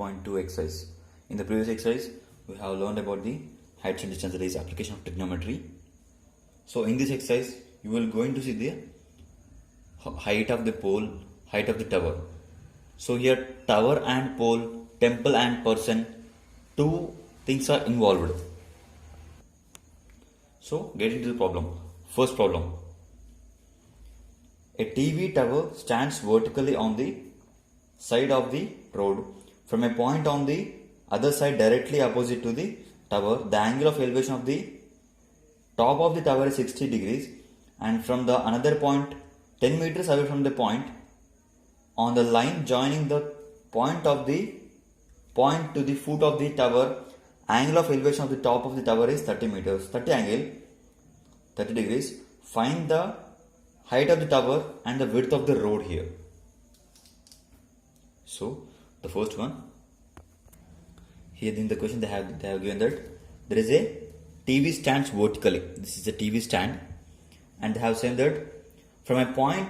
3.2 exercise. In the previous exercise, we have learned about the height and distance, that is application of trigonometry. So in this exercise, you will going to see the height of the pole, height of the tower. So here tower and pole, temple and person, two things are involved. So get into the problem. First problem. A TV tower stands vertically on the side of the road. From a point on the other side directly opposite to the tower, the angle of elevation of the top of the tower is 60 degrees, and from the another point 10 meters away from the point on the line joining the point of the point to the foot of the tower, angle of elevation of the top of the tower is 30 meters. 30 degrees. Find the height of the tower and the width of the road here. So the first one, here in the question they have given that there is a TV stands vertically. This is a TV stand, and they have said that from a point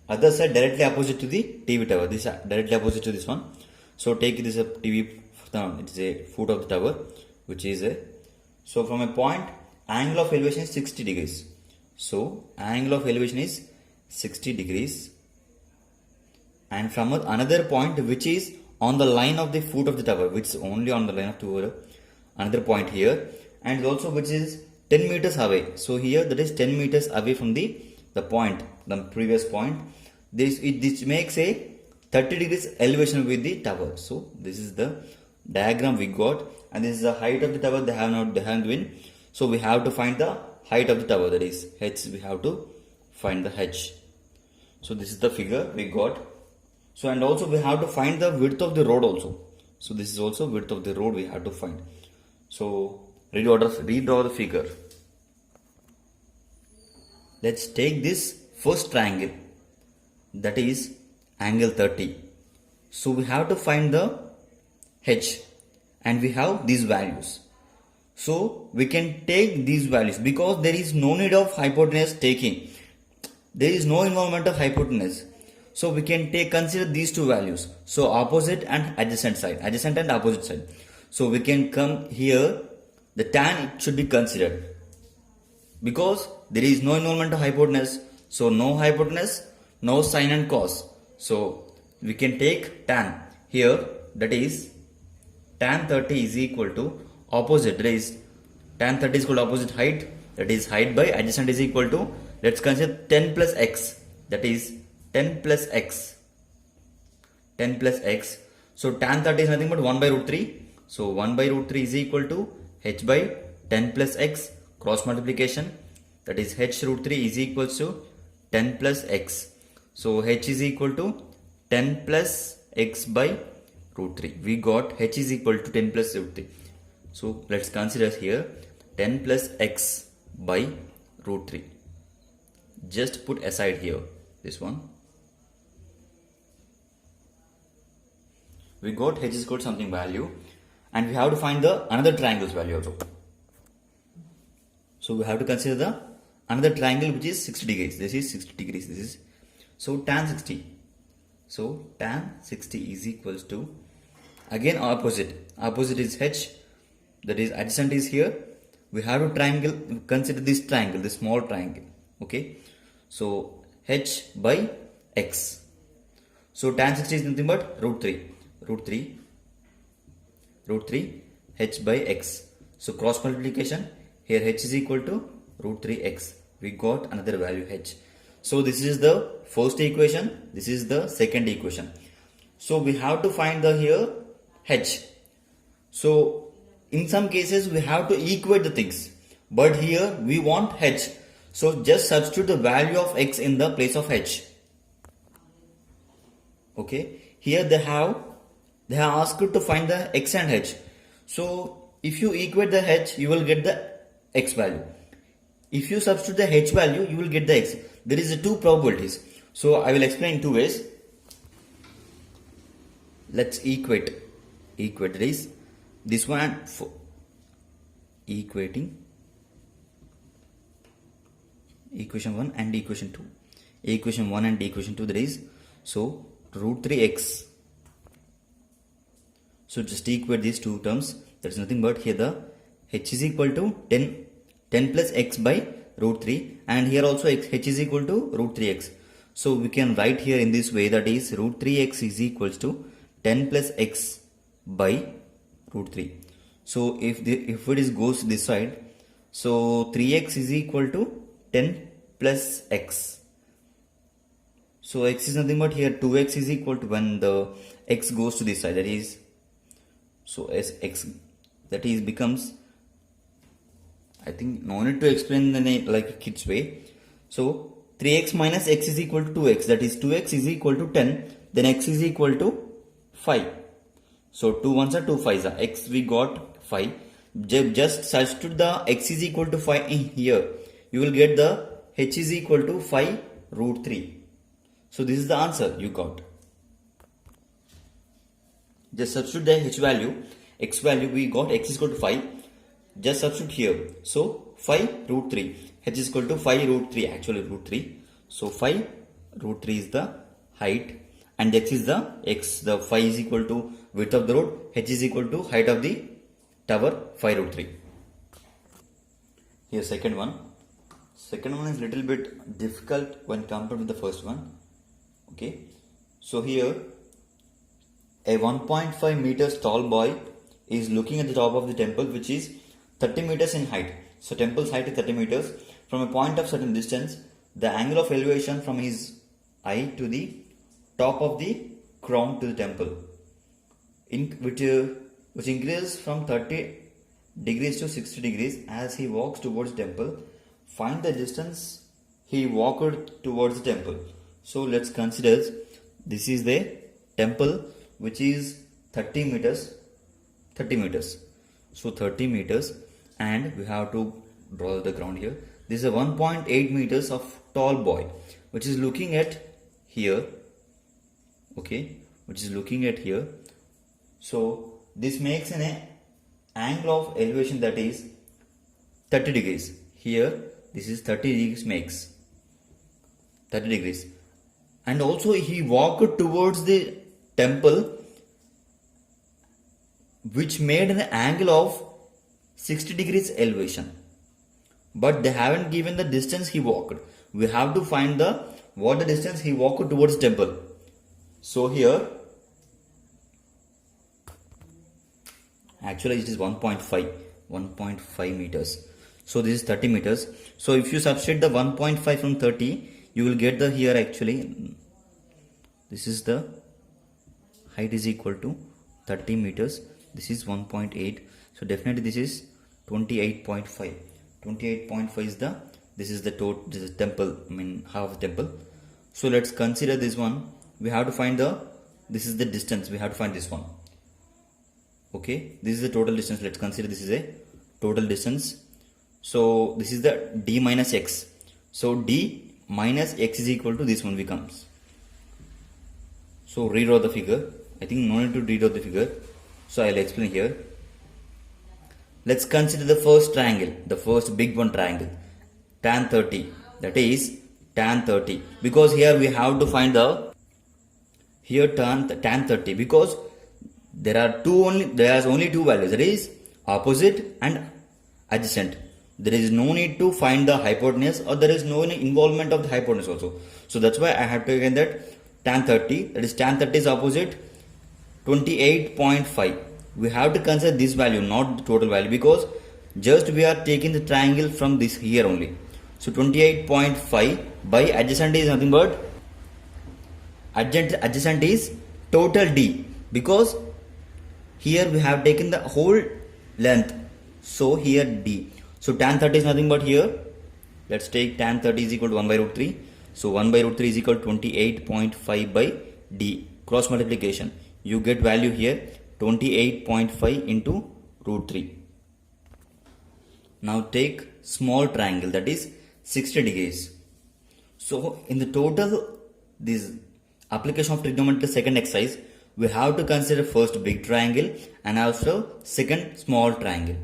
other side directly opposite to the TV tower. This is directly opposite to this one. So take this a TV. It is a foot of the tower, which is a. So from a point, angle of elevation is 60 degrees. So angle of elevation is 60 degrees, and from another point which is on the line of the foot of the tower, which is only on the line of tower, another point here, and also which is 10 meters away. So here that is 10 meters away from the point, the previous point. This makes a 30 degrees elevation with the tower. So this is the diagram we got, and this is the height of the tower they have given. So we have to find the height of the tower, that is h. We have to find the h. So this is the figure we got. So and also we have to find the width of the road also. So this is also width of the road we have to find. So redraw the figure. Let's take this first triangle, that is angle 30. So we have to find the h, and we have these values. So we can take these values because there is no need of hypotenuse taking. There is no involvement of hypotenuse. So we can consider these two values. So opposite and adjacent side, adjacent and opposite side. So we can come here, the tan it should be considered because there is no involvement of hypotenuse. So no hypotenuse, no sine and cos. So we can take tan here, that is tan 30 is equal to opposite, that is tan 30 is equal to opposite height, that is height by adjacent is equal to, let's consider 10 plus x, that is 10 plus x. 10 plus x. So tan 30 is nothing but 1 by root 3. So 1 by root 3 is equal to h by 10 plus x, cross multiplication, that is h root 3 is equal to 10 plus x. So h is equal to 10 plus x by root 3. We got h is equal to 10 plus root 3. So let's consider here 10 plus x by root 3. Just put aside here this one. We got h is equal to something value, and we have to find the another triangle's value also. So we have to consider the another triangle which is 60 degrees. This is 60 degrees. This is so tan 60. So tan 60 is equals to, again opposite. Opposite is h. That is adjacent is here. We have to triangle, consider this triangle, this small triangle. Okay. So h by x. So tan 60 is nothing but root 3 h by x. So cross multiplication, here h is equal to root 3x. We got another value h. So this is the first equation, this is the second equation. So we have to find the here h. So in some cases we have to equate the things, but here we want h. So just substitute the value of x in the place of h. Okay, here they have asked you to find the x and h. So if you equate the h, you will get the x value. If you substitute the h value, you will get the x. There is two probabilities. So I will explain in two ways. Let's equate this one for equating equation 1 and equation 2. Equation 1 and equation 2, that is, so root 3x So just equate these two terms. That is nothing but here the h is equal to 10 plus x by root 3, and here also h is equal to root 3x. So we can write here in this way, that is root 3x is equals to 10 plus x by root 3. So if it is goes this side, so 3x is equal to 10 plus x. So x is nothing but here 2x is equal to, when the x goes to this side, that is, so as x, that is becomes, I think no need to explain the name like a kid's way. So 3x minus x is equal to 2x, that is 2x is equal to 10, then x is equal to 5. So 2 ones are 2 5s are, x we got 5. Just substitute the x is equal to 5 in here, you will get the h is equal to 5 root 3. So this is the answer you got. Just substitute the h value, x value we got, x is equal to 5. Just substitute here. So 5 root 3. H is equal to 5 root 3, actually root 3. So 5 root 3 is the height, and x is the x. The 5 is equal to width of the road, h is equal to height of the tower, 5 root 3. Here second one. Second one is little bit difficult when compared with the first one. Okay. So here a 1.5 meters tall boy is looking at the top of the temple, which is 30 meters in height. So temple's height is 30 meters. From a point of certain distance, the angle of elevation from his eye to the top of the crown to the temple, which increases from 30 degrees to 60 degrees as he walks towards the temple. Find the distance he walked towards the temple. So let's consider this is the temple, which is 30 meters. So 30 meters, and we have to draw the ground here. This is a 1.8 meters of tall boy, which is looking at here. Okay, which is looking at here. So this makes an angle of elevation that is 30 degrees. Here this is 30 degrees, makes 30 degrees. And also he walked towards the temple, which made an angle of 60 degrees elevation. But they haven't given the distance he walked. We have to find what the distance he walked towards the temple. So here, actually it is 1.5 meters. So this is 30 meters. So if you substitute the 1.5 from 30, you will get the here actually, this is the height is equal to 30 meters. This is 1.8. So definitely this is 28.5. 28.5 is this is the total, this is temple, I mean half temple. So let's consider this one. We have to find this is the distance. We have to find this one. Okay, this is the total distance. Let's consider this is a total distance. So this is the d minus x. So d minus x is equal to this one becomes. So redraw the figure. I think no need to redraw the figure. So I'll explain here. Let's consider the first triangle, the first big one triangle, tan 30. That is tan 30. Because here we have to find tan 30, because there is only two values, that is opposite and adjacent. There is no need to find the hypotenuse, or there is no involvement of the hypotenuse also. So that's why I have taken that tan 30, that is tan 30 is opposite 28.5. We have to consider this value, not the total value, because just we are taking the triangle from this here only. So 28.5 by adjacent is nothing but adjacent is total d, because here we have taken the whole length. So here d. So tan 30 is nothing but here. Let's take tan 30 is equal to 1 by root 3. So 1 by root 3 is equal to 28.5 by d. Cross multiplication. You get value here 28.5 into root 3. Now take small triangle, that is 60 degrees. So in the total this application of trigonometry second exercise, we have to consider first big triangle and also second small triangle.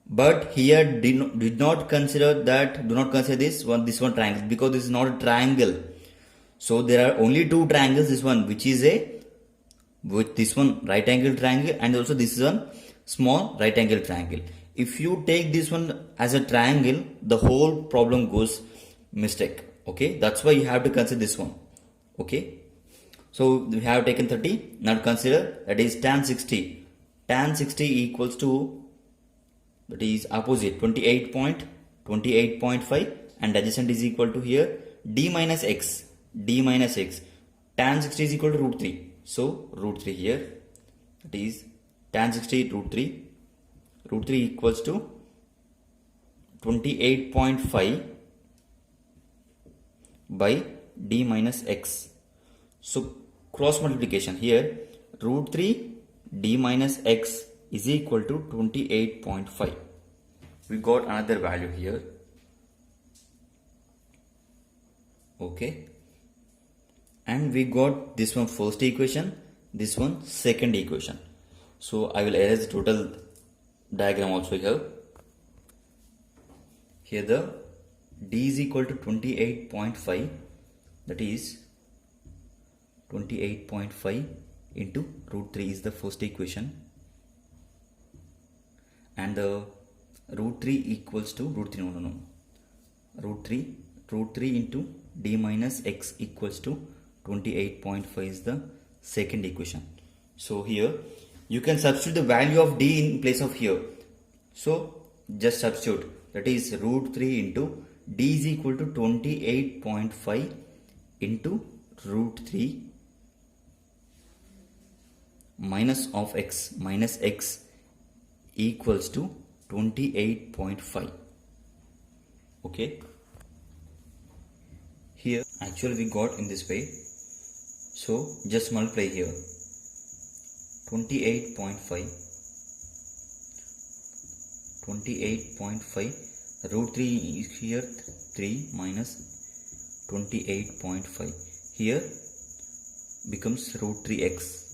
But here did not consider that, do not consider this one triangle, because this is not a triangle. So there are only two triangles, this one which is a with this one right angle triangle, and also this is one small right angle triangle. If you take this one as a triangle, the whole problem goes mistake. Okay, that's why you have to consider this one. Okay, so we have taken 30. Now consider that is tan 60. Tan 60 equals to, that is opposite, 28.5, and adjacent is equal to here d minus x. Tan 60 is equal to root 3. So root 3 here, that is tan 60 root 3. Root 3 equals to 28.5 by d minus x. So cross multiplication here, root 3 d minus x is equal to 28.5. We got another value here. Okay, and we got this one first equation, this one second equation. So I will erase the total diagram also here. Here the d is equal to 28.5, that is 28.5 into root 3 is the first equation, and the root 3 equals to root 3 into d minus x equals to 28.5 is the second equation. So here you can substitute the value of d in place of here. So just substitute, that is root 3 into d is equal to 28.5 into root 3 minus of x equals to 28.5. Okay, here actually we got in this way, so just multiply here 28.5 root 3 is here 3 minus 28.5 here becomes root 3x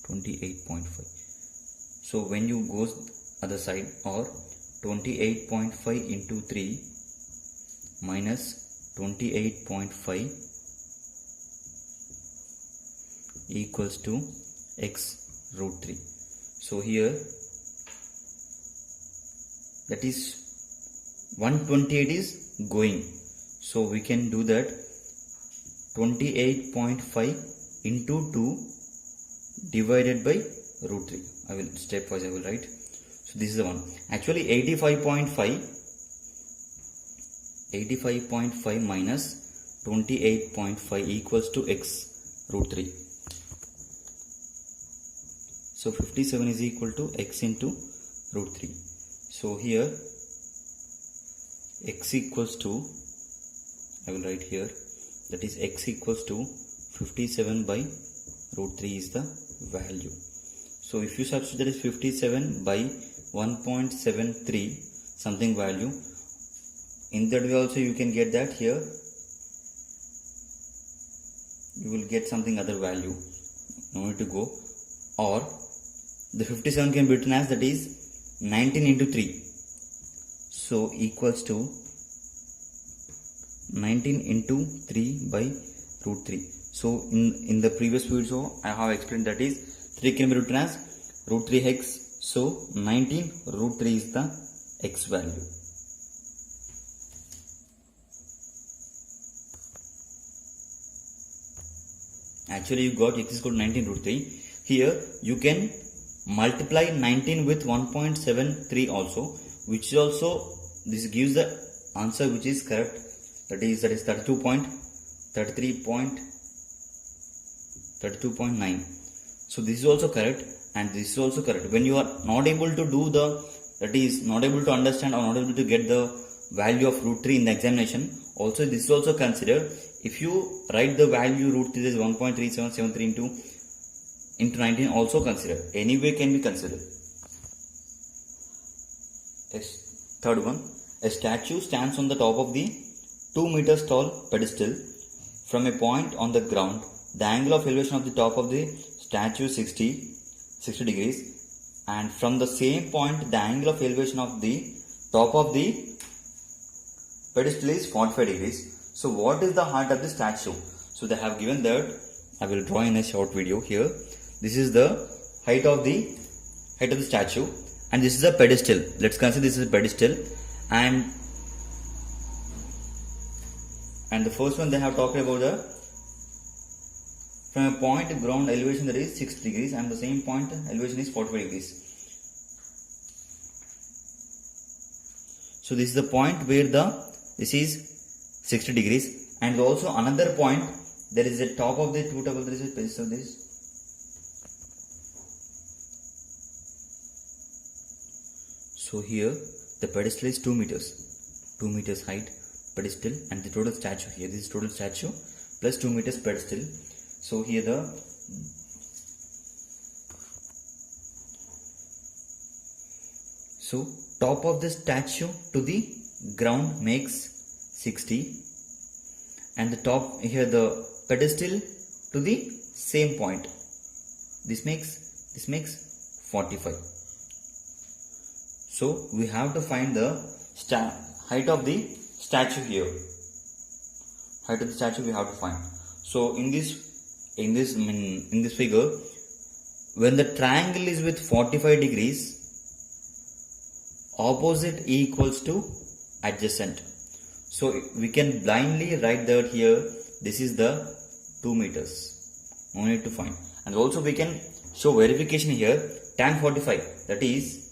28.5. So when you go other side, or 28.5 into 3 minus 28.5 equals to x root 3. So here that is 128 is going, so we can do that 28.5 into 2 divided by root 3. I will stepwise I will write. So this is the one. Actually 85.5 minus 28.5 equals to x root 3. So 57 is equal to x into root 3. So here x equals to, I will write here, that is x equals to 57 by root 3 is the value. So if you substitute, that is 57 by 1.73 something value, in that way also you can get that here you will get something other value, no need to go. Or the 57 can be written as, that is 19 into 3, so equals to 19 into 3 by root 3. So in the previous video I have explained, that is 3 can be written as root 3x, so 19 root 3 is the x value. Actually you got x is equal to 19 root 3. Here you can multiply 19 with 1.73 also, which is also, this gives the answer which is correct, that is 32.9. So this is also correct, and this is also correct. When you are not able to do the, that is not able to understand or not able to get the value of root 3 in the examination, also this is also considered. If you write the value root 3 is 1.3773 into 19, also consider. Anyway can be considered. Third one, a statue stands on the top of the 2 meters tall pedestal. From a point on the ground, the angle of elevation of the top of the statue is 60 degrees, and from the same point the angle of elevation of the top of the pedestal is 45 degrees. So what is the height of the statue? So they have given that I will draw in a short video here. This is the height of the statue, and this is a pedestal. Let's consider this is a pedestal, and the first one they have talked about the from a point ground elevation that is 60 degrees, and the same point elevation is 45 degrees. So this is the point where this is 60 degrees, and also another point there is a top of the there is a pedestal of this. So here the pedestal is 2 meters, 2 meters height pedestal, and the total statue here, this is total statue plus 2 meters pedestal. So here so top of the statue to the ground makes 60, and the top here the pedestal to the same point, this makes 45. So we have to find the height of the statue here. Height of the statue we have to find. So in this figure, when the triangle is with 45 degrees, opposite equals to adjacent. So we can blindly write that here. This is the 2 meters. No need to find. And also we can show verification here. Tan 45. That is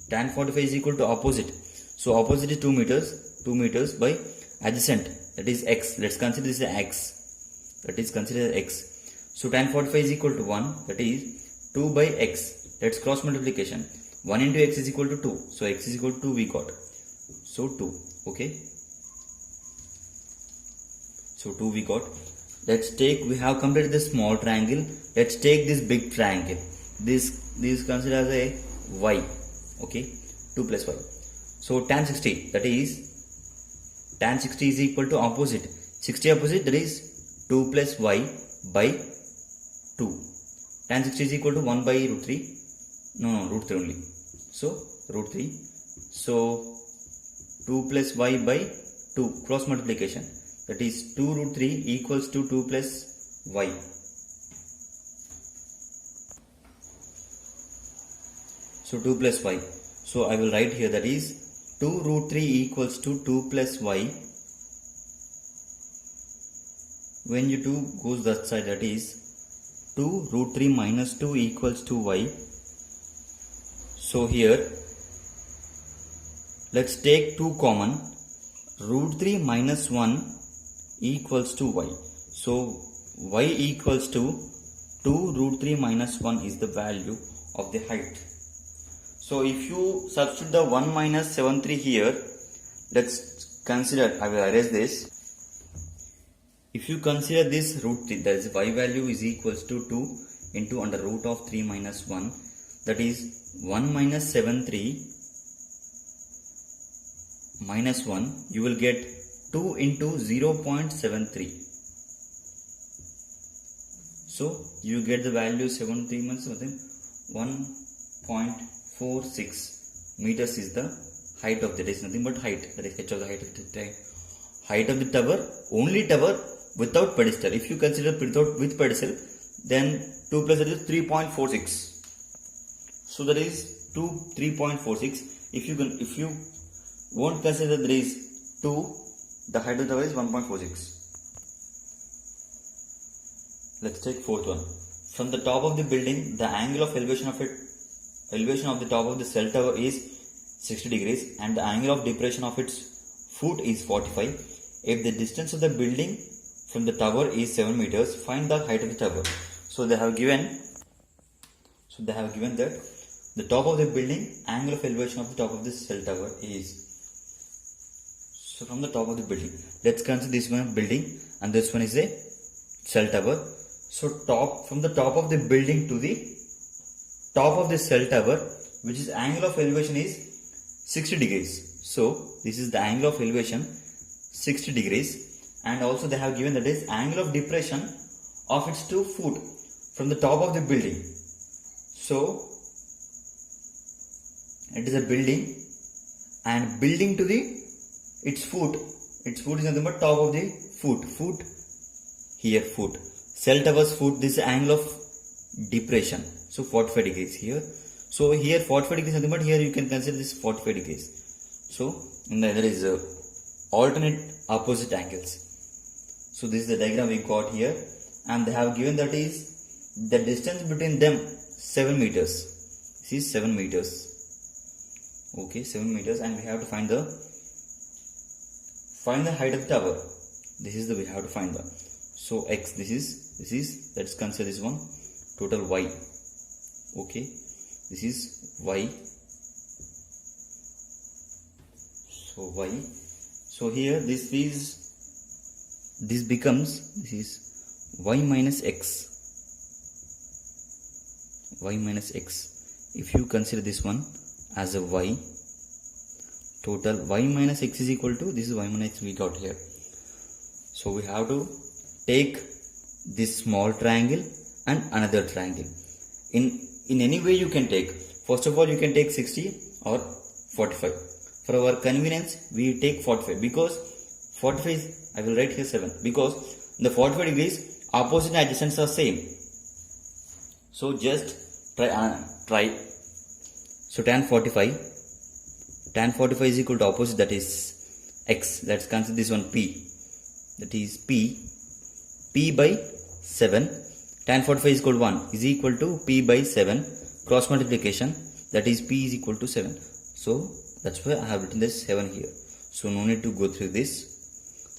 tan 45 is equal to opposite. So opposite is 2 meters. 2 meters by adjacent. That is x. Let's consider this as x. That is considered x. So tan 45 is equal to 1. That is 2 by x. Let's cross multiplication. 1 into x is equal to 2. So x is equal to 2 we got. So 2. Okay. So 2 we got. We have completed this small triangle. Let's take this big triangle. This consider as a y. Okay. 2 plus y. So tan 60, that is tan 60 is equal to opposite. 60 opposite, that is 2 plus y by 2. Tan 60 is equal to 1 by root 3. No, root 3 only. So root 3. So 2 plus y by 2, cross multiplication. That is 2 root 3 equals to 2 plus y. So 2 plus y. So I will write here, that is 2 root 3 equals to 2 plus y. When you 2 goes that side, that is 2 root 3 minus 2 equals to y. So here let's take 2 common. Root 3 minus 1 equals to y. So y equals to 2 root 3 minus 1 is the value of the height. So if you substitute the 1 minus 73 here, let's consider, I will erase this. If you consider this root 3, that is y value is equals to 2 into under root of 3 minus 1, that is 1 minus 73 minus 1, you will get 2 into 0.73. So you get the value 73 minus 1.46 meters is the height of that is nothing but height. That is h of the height of the tower. Height of the tower, only tower without pedestal. If you consider with pedestal, then 2 plus that is 3.46. So that is 3.46. If you won't consider there is 2, the height of the tower is 1.46. Let's take fourth one. From the top of the building, the angle of elevation of the top of the cell tower is 60 degrees, and the angle of depression of its foot is 45. If the distance of the building from the tower is 7 meters, find the height of the tower. So they have given that the top of the building, angle of elevation of the top of the cell tower is. So from the top of the building, let's consider this one building and this one is a cell tower. So from the top of the building to the top of the cell tower, which is angle of elevation is 60 degrees. So this is the angle of elevation 60 degrees, and also they have given that is angle of depression of its 2 foot from the top of the building. So it is a building, and building to its foot is nothing but top of the foot here. cell towers foot this angle of depression. So 45 degrees here. So here 45 degrees nothing, but here you can consider this 45 degrees. So in the other is alternate opposite angles. So this is the diagram we got here, and they have given that is the distance between them 7 meters. This is 7 meters. Okay, 7 meters, and we have to find the height of the tower. This is the we have to find the. So x, this is let's consider this one, total y. Okay, this is y. So y. So here this becomes this is y minus x. Y minus x. If you consider this one as a y, total y minus x is equal to, this is y minus x we got here. So we have to take this small triangle and another triangle. In any way you can take. First of all, you can take 60 or 45. For our convenience, we take 45 because 45 is, I will write here 7, because the 45 degrees opposite and adjacent are same. So just try. So tan 45 is equal to opposite, that is x. Let's consider this one p. That is p by 7. Tan 45 is equal to 1 is equal to p by 7. Cross multiplication, that is p is equal to 7. So that's why I have written this 7 here. So no need to go through this.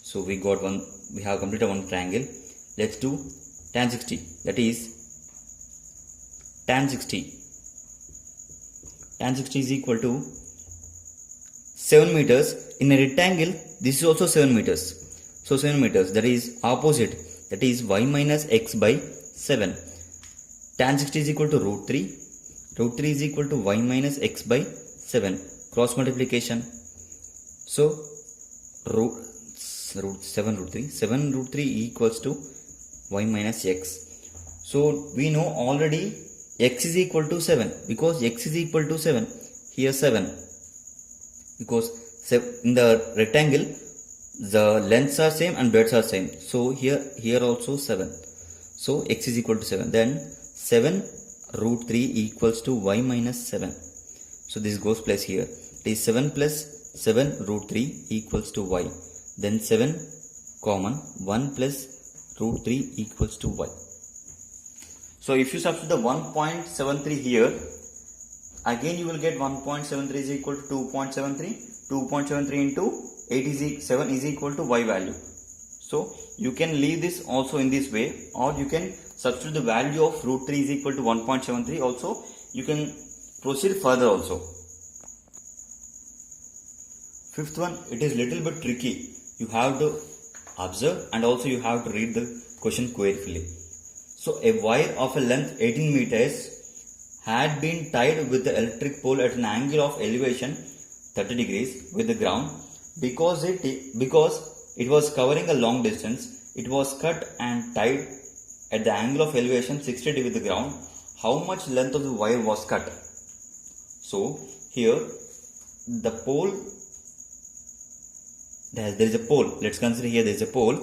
So we have completed one triangle. Let's do tan 60. That is tan 60. Tan 60 is equal to 7 meters. In a rectangle, this is also 7 meters. So 7 meters, that is opposite, that is y minus x by 7. Tan 60 is equal to root 3. Root 3 is equal to y minus x by 7. Cross multiplication. So root 3 equals to y minus x. So we know already x is equal to 7, because x is equal to 7. Here 7, because in the rectangle the lengths are same and breadths are same. So here also 7. So x is equal to 7. Then 7 root 3 equals to y minus 7. So this goes place here. It is 7 plus 7 root 3 equals to y. Then 7 common, 1 plus root 3 equals to y. So if you substitute the 1.73 here, again you will get 1.73 is equal to 2.73. 2.73 into 7 is equal to y value. So you can leave this also in this way, or you can substitute the value of root 3 is equal to 1.73. Also you can proceed further also. Fifth one, it is little bit tricky. You have to observe and also you have to read the question carefully. So a wire of a length 18 meters had been tied with the electric pole at an angle of elevation 30 degrees with the ground. Because it was covering a long distance, it was cut and tied at the angle of elevation 60 degrees with the ground. How much length of the wire was cut? So here the pole, there is a pole. Let's consider here there is a pole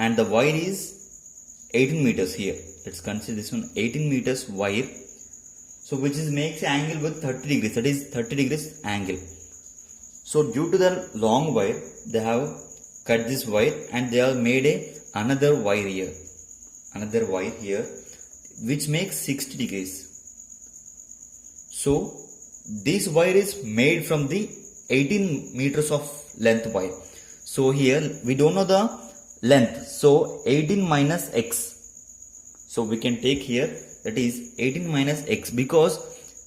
and the wire is 18 meters here. Let's consider this one 18 meters wire. So which is makes an angle with 30 degrees. That is 30 degrees angle. So due to the long wire, they have cut this wire and they have made another wire here. Another wire here which makes 60 degrees. So this wire is made from the 18 meters of length wire. So here we don't know the length. So 18 minus x. So we can take here that is 18 minus x, because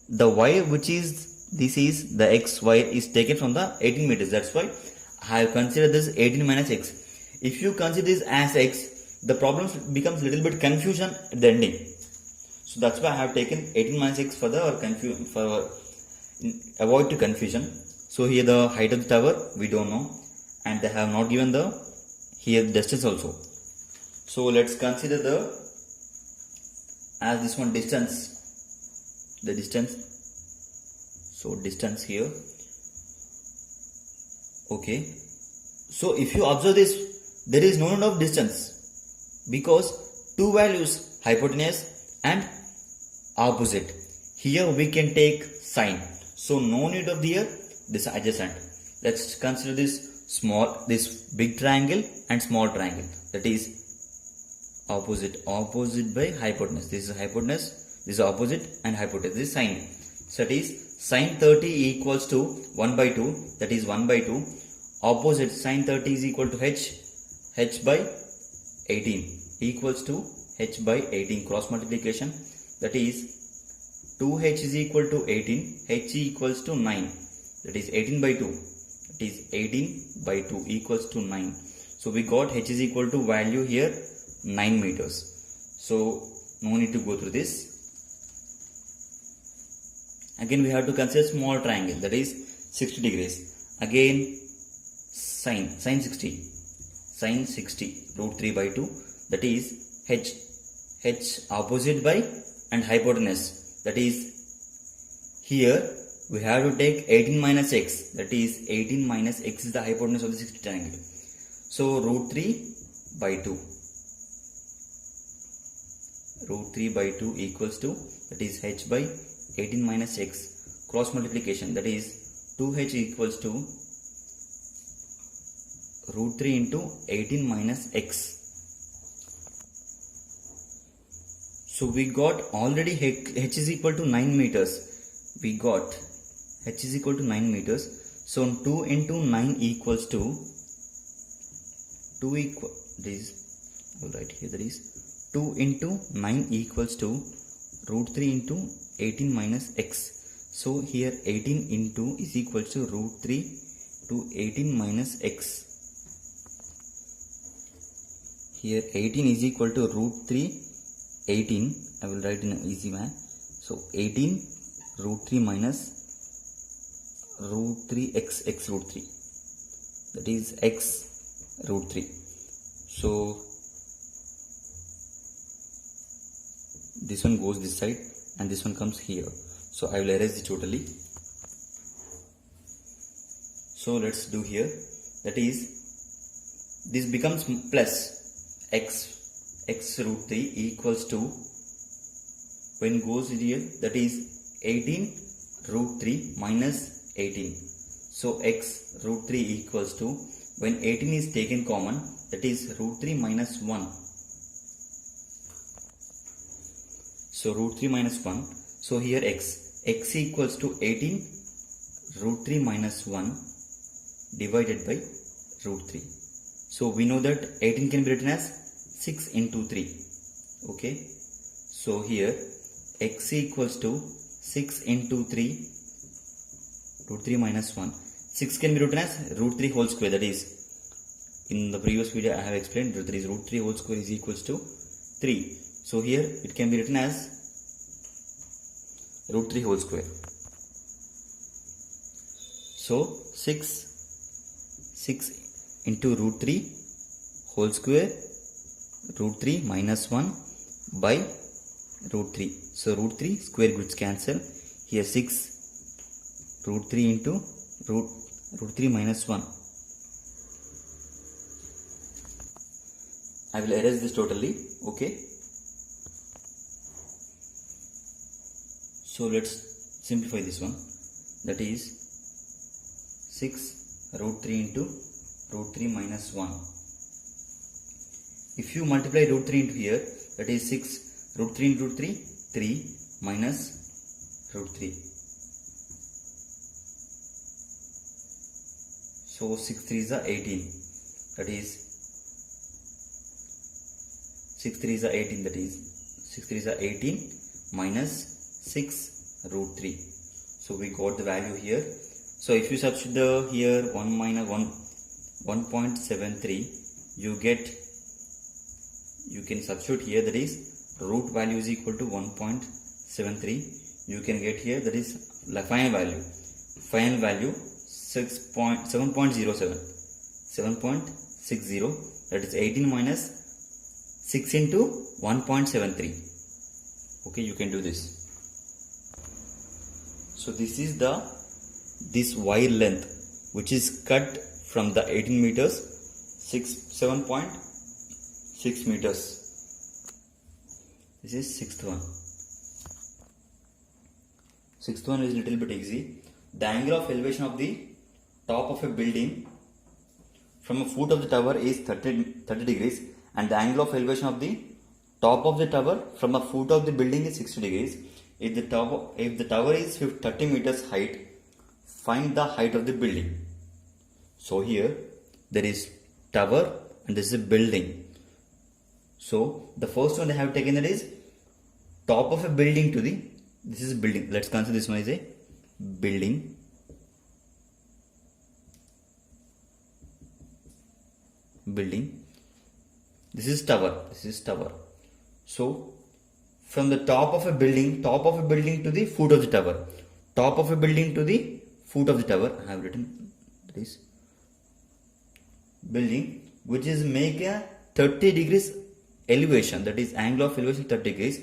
the wire which is this is the x wire is taken from the 18 meters. That's why I have considered this 18 minus x. If you consider this as x, the problem becomes little bit confusion at the ending. So that's why I have taken 18 minus x for avoid to confusion. So here the height of the tower we don't know, and they have not given the here distance also. So let's consider this one distance. The distance. So distance here. Okay. So if you observe this, there is no need of distance, because two values, hypotenuse and opposite. Here we can take sine. So no need of here this adjacent. Let's consider this big triangle and small triangle. That is opposite by hypotenuse. This is hypotenuse, this is opposite, and hypotenuse. This is sine. So that is sine 30 equals to 1 by 2. That is 1 by 2. Opposite sine 30 is equal to h by 18 equals to h by 18. Cross multiplication. That is 2h is equal to 18. h equals to 9. That is 18 by 2. That is 18 by 2 equals to 9. So we got h is equal to value here 9 meters. So no need to go through this. Again we have to consider small triangle, that is 60 degrees. Again sine 60 root 3 by 2, that is h opposite by and hypotenuse. That is here we have to take 18 minus x, that is 18 minus x is the hypotenuse of the 60 triangle. So root 3 by 2. Root 3 by 2 equals to, that is h by 18 minus x. Cross multiplication, that is 2h equals to root 3 into 18 minus x. So we got already h is equal to 9 meters. We got h is equal to 9 meters. So 2 into 9 equals to 2 equal, this I will write here, that is 2 into 9 equals to root 3 into 18 minus x. So here 18 into is equal to root 3 to 18 minus x. Here 18 is equal to root 3 18. I will write in an easy way. So 18 root 3 minus root 3 x root 3. That is x root 3. So this one goes this side and this one comes here. So I will erase it totally. So let's do here. That is, this becomes plus x root 3 equals to, when goes here, that is 18 root 3 minus 18. So x root 3 equals to, when 18 is taken common, that is root 3 minus 1. So root 3 minus 1. So here x equals to 18 root 3 minus 1 divided by root 3. So we know that 18 can be written as 6 into 3. Okay. So here x equals to 6 into 3 root 3 minus 1. 6 can be written as root 3 whole square. That is, in the previous video I have explained that is root 3 whole square is equals to 3. So here it can be written as root 3 whole square. So 6 into root 3 whole square, root 3 minus 1 by root 3. So root 3 square roots cancel. Here 6 root 3 into root 3 minus 1. I will erase this totally. Okay. So let's simplify this one. That is 6 root 3 into root 3 minus 1. If you multiply root 3 into here, that is 6 root 3 into root 3, 3 minus root 3. So 6 3 is 18. That is 6 3 is 18. That is 6 3 is 18 minus 6 root 3. So we got the value here. So if you substitute here 1 minus 1.73, you can substitute here, that is root value is equal to 1.73. You can get here, that is final value 7.60, that is 18 minus 6 into 1.73. Okay, you can do this. So this is this wire length which is cut from the 18 meters, 7.6 meters. This is sixth one. Sixth one is little bit easy. The angle of elevation of the top of a building from a foot of the tower is 30 degrees, and the angle of elevation of the top of the tower from a foot of the building is 60 degrees. If the tower is 30 meters height, find the height of the building. So here there is tower and this is a building. So the first one I have taken, that is top of a building to the, this is building. Let's consider this one as a building. This is tower. So from the top of a building to the foot of the tower. Top of a building to the foot of the tower. I have written this building, which is make a 30 degrees elevation. That is angle of elevation 30 degrees.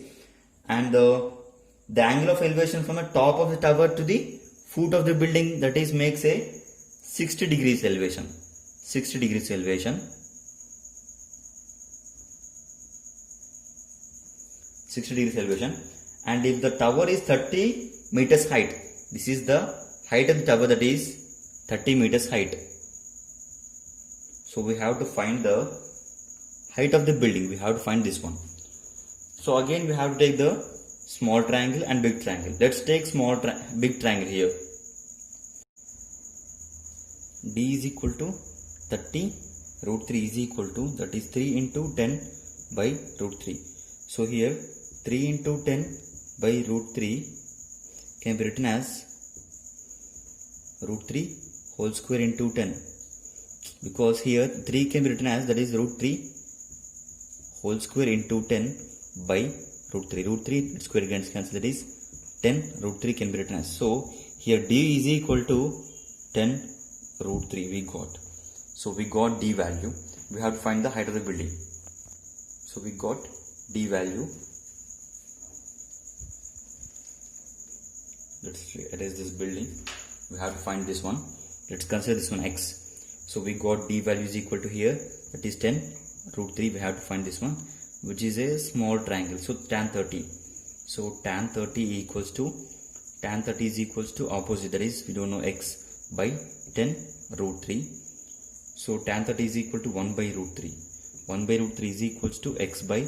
And the angle of elevation from the top of the tower to the foot of the building, that is makes a 60 degrees elevation. 60 degrees elevation. 60 degrees elevation. And if the tower is 30 meters height, this is the height of the tower, that is 30 meters height. So we have to find the height of the building. We have to find this one. So again we have to take the small triangle and big triangle. Let's take big triangle here. D is equal to 30, root 3 is equal to, that is 3 into 10 by root 3. So here 3 into 10 by root 3 can be written as root 3 whole square into 10, because here 3 can be written as, that is root 3 whole square into 10 by root 3. Root 3 square against cancel, that is 10 root 3 can be written as. So here D is equal to 10 root 3 we got. So we got D value. We have to find the height of the building. So we got D value. Let's erase this building. We have to find this one. Let's consider this one X. So we got D value is equal to here, that is 10 root 3. We have to find this one, which is a small triangle. So tan 30. So tan 30 equals to, tan 30 is equals to opposite, that is we don't know X, by 10 root 3. So tan 30 is equal to 1 by root 3. 1 by root 3 is equals to X by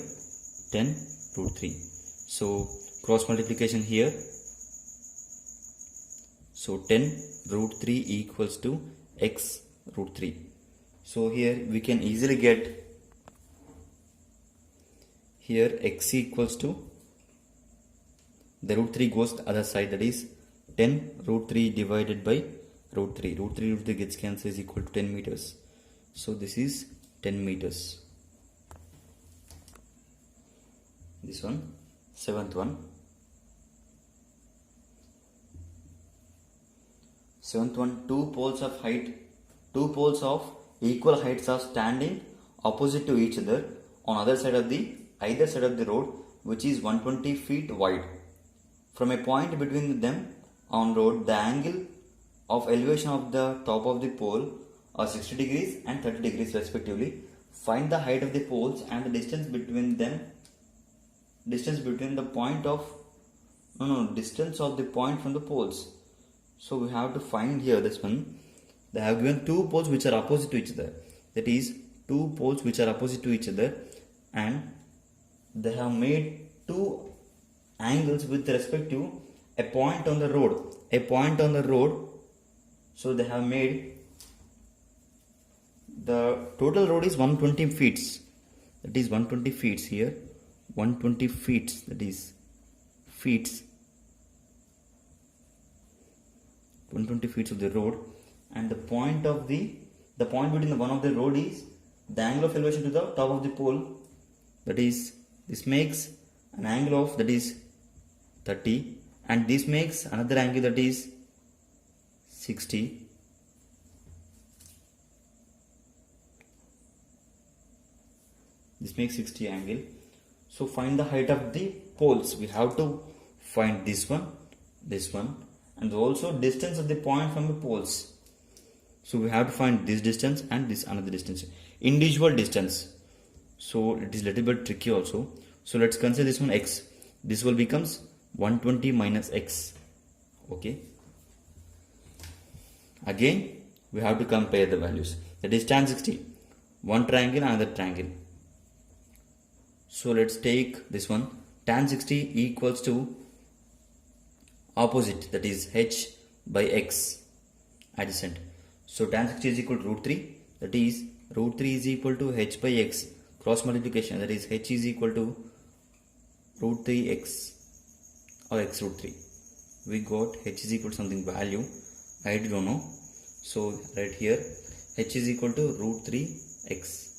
10 root 3. So cross multiplication here. So 10 root 3 equals to X root 3. So here we can easily get, here X equals to, the root 3 goes the other side, that is 10 root 3 divided by root 3. Root 3 gets cancelled, is equal to 10 meters. So this is 10 meters. This one, seventh one. Seventh one, two poles of equal heights are standing opposite to each other on either side of the road, which is 120 feet wide. From a point between them on road, the angle of elevation of the top of the pole are 60 degrees and 30 degrees respectively. Find the height of the poles and the distance between them. Distance of the point from the poles. So we have to find here this one. They have given two poles which are opposite to each other. That is, two poles which are opposite to each other, and they have made two angles with respect to a point on the road. So they have made, the total road is 120 feet. That is 120 feet here. 120 feet. That is feet. 120 feet of the road, and the point between the one of the road is the angle of elevation to the top of the pole. That is, this makes an angle of, that is 30, and this makes another angle, that is 60. This makes 60 angle. So find the height of the poles. We have to find this one, and also distance of the point from the poles. So we have to find this distance and this another distance, individual distance. So it is little bit tricky also. So let's consider this one x. This will becomes 120 minus x. Okay. Again, we have to compare the values. That is tan 60. One triangle, another triangle. So let's take this one. Tan 60 equals to opposite, that is h by x, adjacent. So tan 60 is equal to root 3. That is root 3 is equal to h by x. Cross multiplication, that is h is equal to root 3x or x root 3. We got h is equal to something value. I don't know. So right here h is equal to root 3x.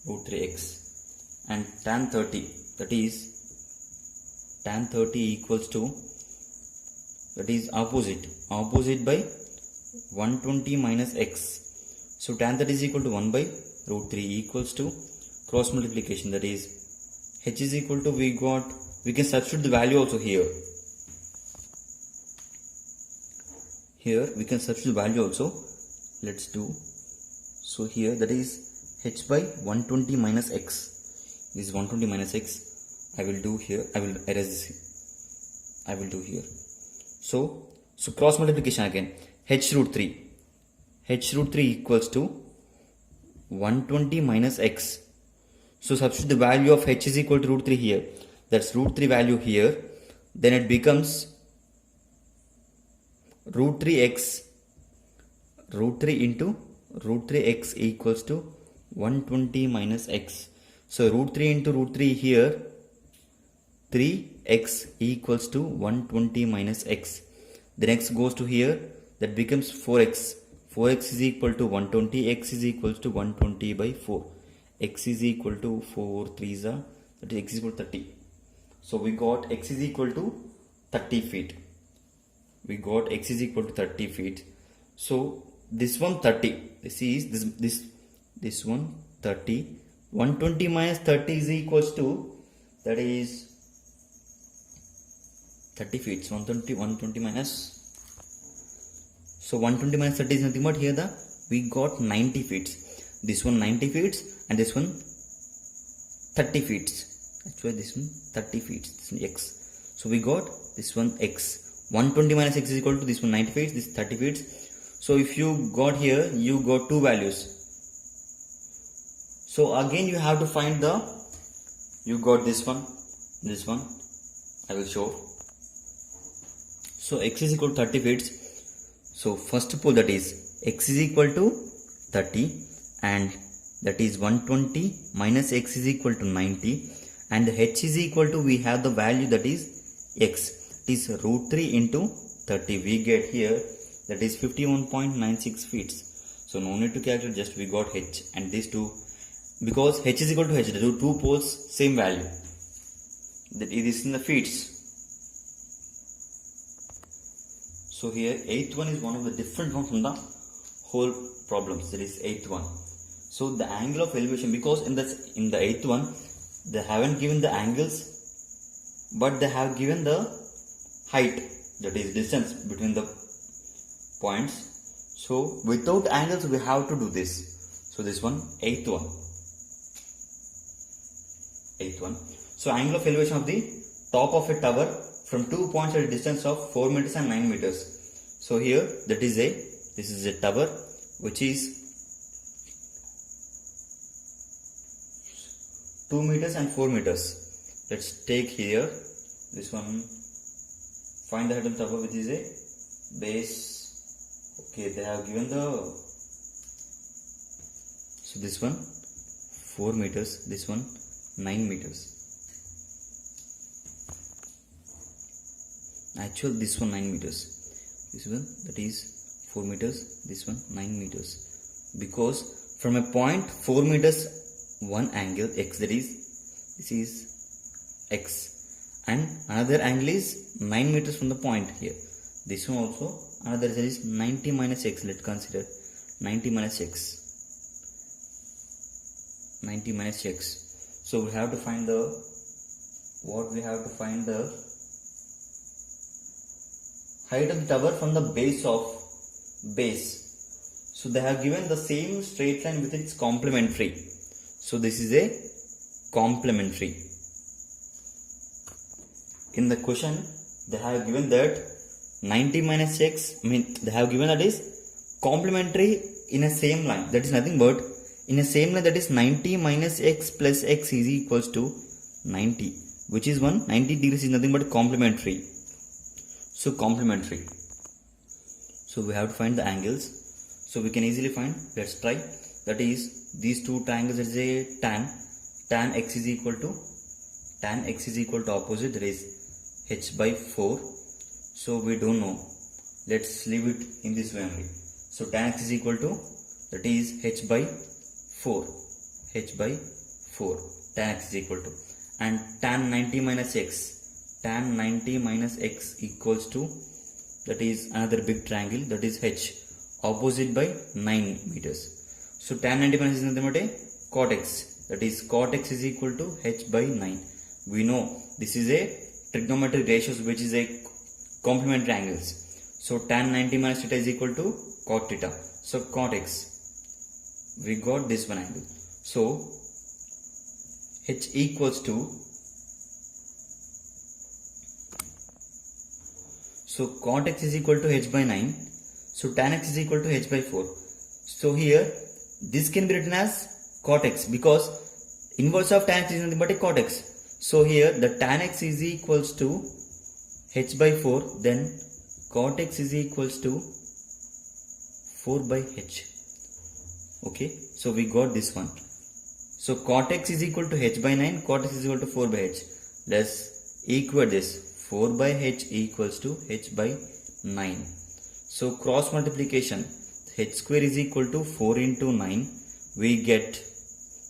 Root 3x. And tan 30, that is tan 30 equals to, that is opposite by 120 minus x. So tan 30 is equal to 1 by root 3 equals to cross multiplication, that is h is equal to, we can substitute the value also here. Here we can substitute the value also. Let's do. So here that is h by 120 minus x. This is 120 minus x. I will do here. I will erase this. I will do here. So cross multiplication again. H root 3. H root 3 equals to 120 minus x. So substitute the value of h is equal to root 3 here. That's root 3 value here. Then it becomes root 3x. Root 3 into root 3x equals to 120 minus x. So root 3 into root 3 here, 3x equals to 120 minus x. The next goes to here, that becomes 4x. 4x is equal to 120, x is equal to 120 by 4. X is equal to 4 3s are, that is x is equal to 30. So we got x is equal to 30 feet. We got x is equal to 30 feet. So this one 30. This one 30. 120 minus 30 is equals to, that is 30 feet. 120 minus. So 120 minus 30 is nothing but here we got 90 feet. This one 90 feet and this one 30 feet. Actually this one 30 feet. This one x. So we got this one x. 120 minus x is equal to this one 90 feet. This 30 feet. So if you got here, you got two values. So again you have to find you got this one, I will show. So x is equal to 30 feet. So first pole, that is x is equal to 30 and that is 120 minus x is equal to 90 and h is equal to, we have the value that is x. It is root 3 into 30. We get here that is 51.96 feet. So no need to calculate, just we got h and these two, because h is equal to h, the two poles same value. That it is in the feet. So here 8th one is one of the different one from the whole problems. That is 8th one. So the angle of elevation, because in the 8th one they haven't given the angles, but they have given the height, that is distance between the points. So without angles we have to do this. So this one 8th one. So angle of elevation of the top of a tower from 2 points at a distance of 4 meters and 9 meters. So here this is a tower which is 2 meters and 4 meters. Let's take here this one. Find the height of the tower, which is a base. Okay, they have given the, so this one 4 meters, this one 9 meters. Actual this one 9 meters. This one, that is 4 meters, this one 9 meters. Because from a point 4 meters one angle x, that is this is x, and another angle is 9 meters from the point here. This one also another, that is 90 minus x. Let's consider 90 minus x. 90 minus x. So we have to find the, what we have to find the height of the tower from the base. So they have given the same straight line with its complementary. So this is a complementary. In the question they have given that 90 minus x, they have given that is complementary in a same line, that is nothing but in a same line, that is 90 minus x plus x is equals to 90, which is 90 degrees is nothing but complementary. So complementary. So we have to find the angles. So we can easily find, let's try, that is these two triangles, is a tan x is equal to opposite, that is h by 4. So we don't know, let's leave it in this way only. So tan x is equal to, that is h by 4, tan x is equal to, and tan 90 minus x equals to, that is another big triangle, that is h, opposite by 9 meters. So tan 90 minus is nothing but a cot x, that is cot x is equal to h by 9. We know this is a trigonometric ratios which is a complementary angles. So tan 90 minus theta is equal to cot theta. So cot x, we got this one angle. So h equals to, so cot x is equal to h by 9. So tan x is equal to h by 4. So here this can be written as cot x because inverse of tan x is nothing but a cot x. So here the tan x is equals to h by 4, then cot x is equals to 4 by h. Okay, so we got this one. So cot x is equal to h by 9, cot x is equal to 4 by h. Let's equate this. 4 by h equals to h by 9. So cross multiplication, h square is equal to 4 into 9. We get,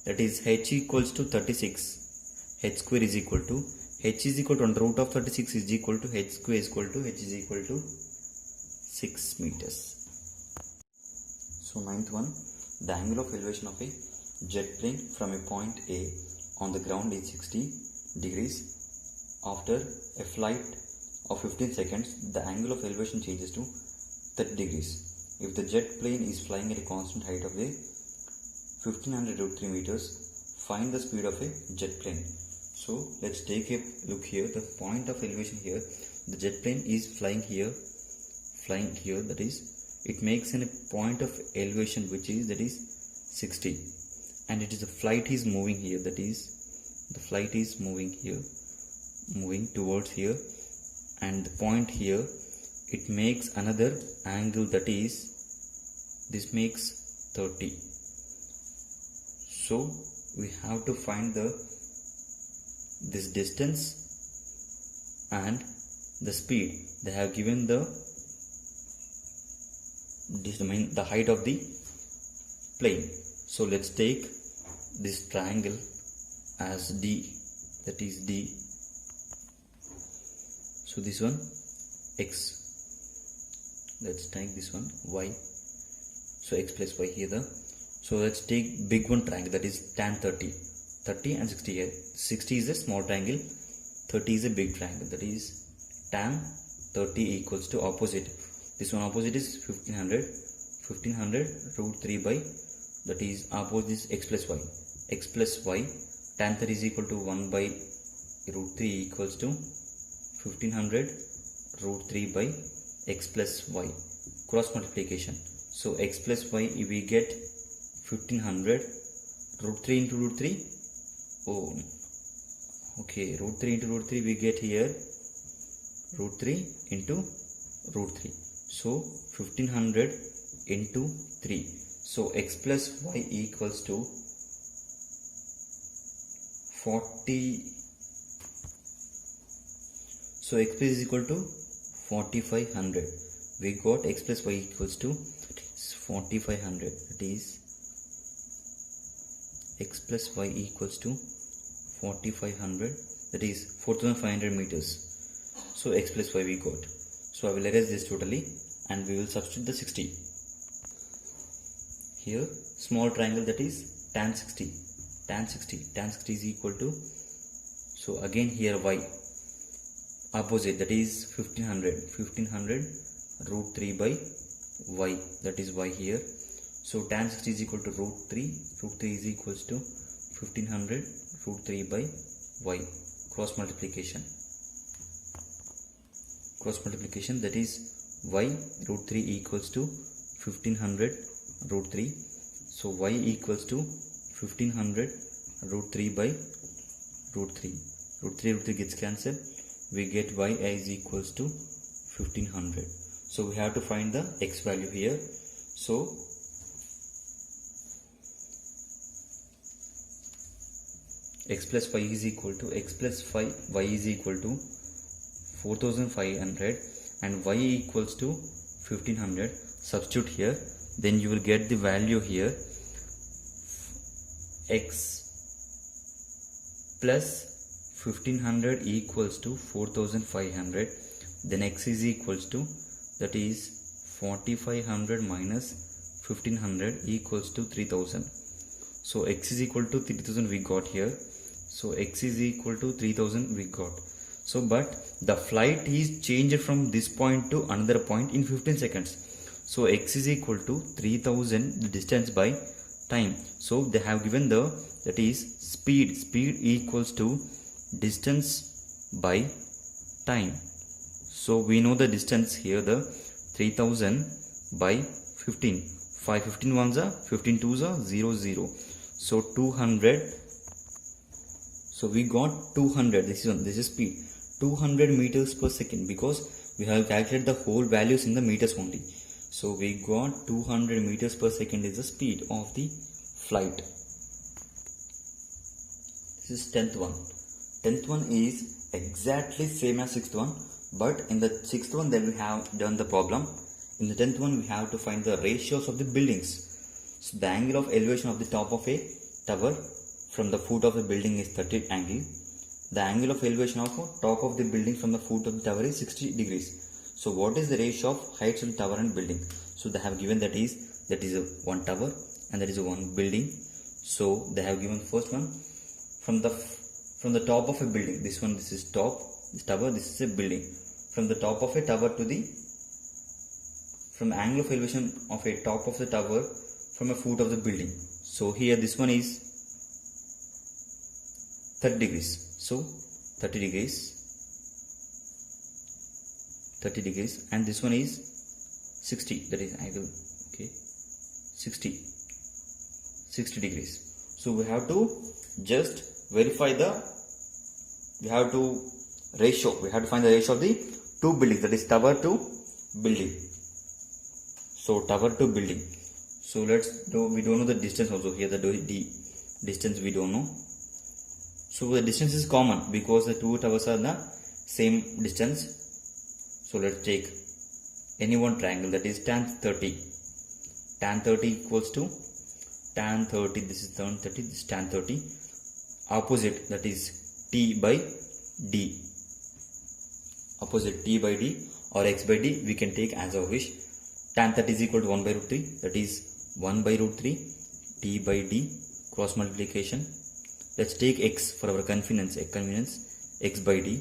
that is h equals to 36. H square is equal to, h is equal to under root of 36 is equal to h square is equal to, h is equal to 6 meters. So ninth one, the angle of elevation of a jet plane from a point A on the ground is 60 degrees. After a flight of 15 seconds, the angle of elevation changes to 30 degrees. If the jet plane is flying at a constant height of a 1500 root 3 meters, find the speed of a jet plane. So let's take a look here. The point of elevation here, the jet plane is flying here, that is, it makes a point of elevation which is, that is 60, and it is the flight is moving here, that is the flight is moving here, moving towards here, and the point here, it makes another angle, that is, this makes 30. So we have to find this distance and the speed. They have given the height of the plane. So let's take this triangle as D, that is D. So this one x, let's take this one y. So x plus y here. So let's take big one triangle, that is tan 30 and 60 here. 60 is a small triangle, 30 is a big triangle, that is tan 30 equals to opposite. This one opposite is 1500 root 3 by, that is opposite is x plus y. Tan 30 is equal to 1 by root 3 equals to 1500 root 3 by x plus y. Cross multiplication. So x plus y, we get 1500 root 3 into root 3. Oh, okay, root 3 into root 3 we get here root 3 into root 3. So 1500 into 3. So x plus y equals to 40. So x plus is equal to 4500. We got x plus y equals to 4500. That is x plus y equals to 4500. That is 4500 meters. So x plus y we got. So I will erase this totally and we will substitute the 60. Here small triangle, that is tan 60. Tan 60 is equal to, so again here y opposite, that is 1500 root 3 by y, that is y here. So tan 60 is equal to root 3. Root 3 is equals to 1500 root 3 by y. Cross multiplication. Cross multiplication, that is y root 3 equals to 1500 root 3. So y equals to 1500 root 3 by root 3. Root 3 gets cancelled. We get y is equals to 1500. So we have to find the x value here. So x plus 5 is equal to 4500 and y equals to 1500. Substitute here, then you will get the value here. X plus 1500 equals to 4500. Then x is equals to, that is 4500 minus 1500 equals to 3000. So x is equal to 3000 we got here. So x is equal to 3000 we got. So but the flight is changed from this point to another point in 15 seconds. So x is equal to 3000 the distance by time. So they have given the, that is speed. Speed equals to distance by time. So we know the distance here, the 3000 by 15. 5 15 ones are 15 twos are 0 0. So 200. So we got 200. This is speed. 200 meters per second, because we have calculated the whole values in the meters only. So we got 200 meters per second is the speed of the flight. This is 10th one. 10th one is exactly same as 6th one, but in the 6th one then we have done the problem. In the 10th one we have to find the ratios of the buildings. So the angle of elevation of the top of a tower from the foot of a building is 30 angle. The angle of elevation of top of the building from the foot of the tower is 60 degrees. So what is the ratio of heights of the tower and building? So they have given that is a one tower and that is a one building. So they have given first one from the top of a building. This is top, this tower, this is a building. From the top of a tower to from the angle of elevation of a top of the tower from a foot of the building. So here this one is 30 degrees. So 30 degrees and this one is 60, that is angle, okay, 60 degrees. So we have to just verify we have to find the ratio of the two buildings, that is tower to building. So tower to building. So we don't know the distance also here, the d distance we don't know. So the distance is common because the two towers are the same distance. So let's take any one triangle, that is tan 30. Tan 30 equals to tan 30, this is tan 30, this is tan 30. Opposite, that is t by d. Opposite t by d or x by d we can take as our wish. Tan 30 is equal to 1 by root 3, that is 1 by root 3 t by d, cross multiplication. Let's take x for our convenience, x by d,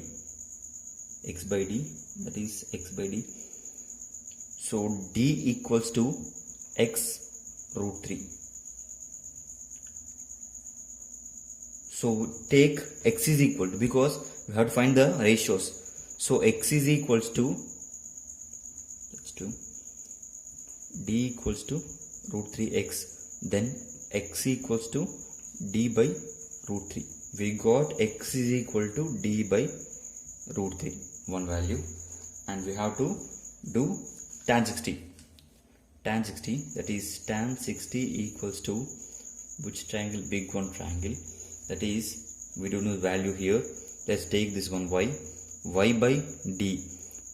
that is x by d. So d equals to x root 3. So take x is equal to, because we have to find the ratios. So x is equals to, that's 2, d equals to root 3x, then x equals to d by root 3. We got x is equal to d by root 3, one value, and we have to do tan 60. Tan 60, that is tan 60 equals to which triangle? Big one triangle, that is we don't know the value here. Let's take this one y by d.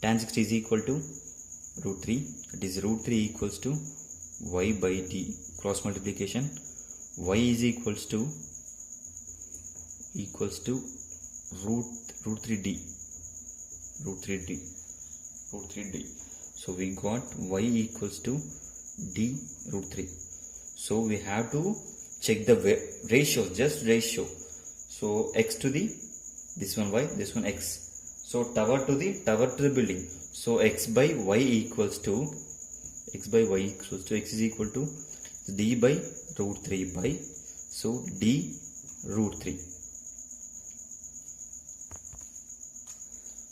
Tan 60 is equal to root 3, that is root 3 equals to y by d, cross multiplication. Y is equals to root 3d. So we got y equals to d root 3. So we have to check the ratio, just ratio. So x to this one y, this one x. So tower to the building. So x by y equals to x is equal to D by root 3 by, so D root 3.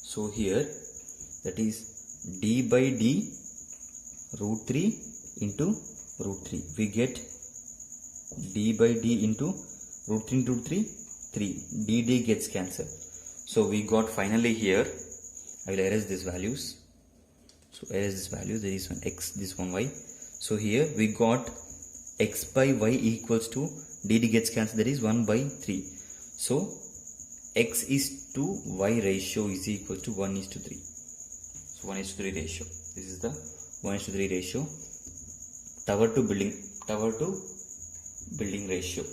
So here that is D by D root 3 into root 3. We get D by D into root 3 into 3. D gets cancelled. So we got finally here, I will erase these values. So erase this value, there is one x, this one y. So here we got x by y equals to d gets cancelled, that is 1 by 3. So x is to y ratio is equal to 1 is to 3. So 1 is to 3 ratio. This is the 1 is to 3 ratio. Tower to building ratio.